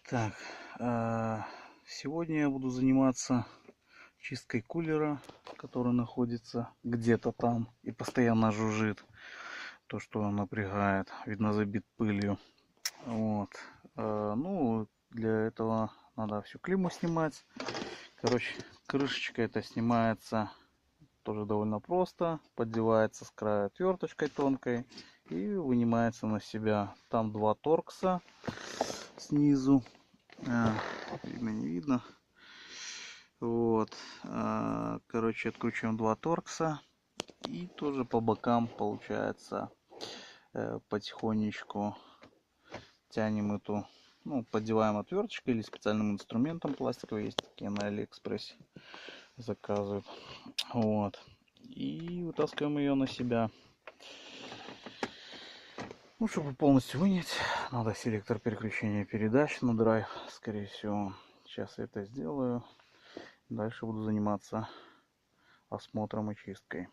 Так, сегодня я буду заниматься чисткой кулера, который находится где-то там и постоянно жужжит. То, что напрягает, видно, забит пылью. Вот. Ну, для этого надо всю климму снимать. Короче, крышечка эта снимается тоже довольно просто. Поддевается с края отверточкой тонкой и вынимается на себя. Там два торкса снизу. Видно, не видно. Вот. Короче, откручиваем два торкса. И тоже по бокам получается потихонечку тянем эту, ну, поддеваем отверточкой или специальным инструментом пластиковый. Есть такие на Алиэкспрессе, заказывают. Вот. И вытаскиваем ее на себя. Ну, чтобы полностью вынять, надо селектор переключения передач на драйв, скорее всего. Сейчас я это сделаю. Дальше буду заниматься осмотром и чисткой.